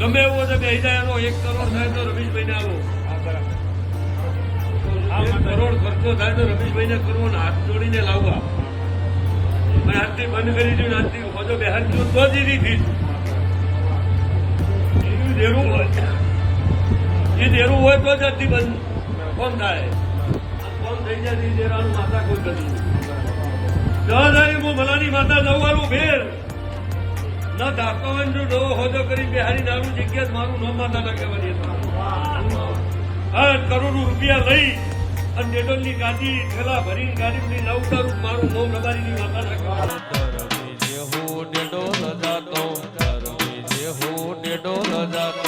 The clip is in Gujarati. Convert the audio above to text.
ગમે એવો છે બે જાય એનો 1 કરોડ થાય તો રમેશભાઈને આવો 1 કરોડ ખર્ચો થાય તો રમેશભાઈને કરવો ને હાથ જોડીને લાવવા. મેં આજથી બંધ કરી દીધું, આજથી હોજો બેહાર તો જ દીધી દેરું હોય એ દેરું હોય તો જ આજથી બંધ કોણ થાય. કોણ થઈ જાય દેરાનું માતા કોઈ કરી 10,000 હું ભલાની માતા 9 વાળું ફેર ના ધાકવન જો નવો હોજો કરી બિહારી નાનું જગ્યા મારું ન માતા ના કહેવાની 8 કરોડ રૂપિયા લઈ અને ડેડોલની ગાડી ઠેલા ભરીને ગાડી ના ઉતારું મારું નોમ રબારીની માતા ના કહેવાની. ડેડોલ જાતો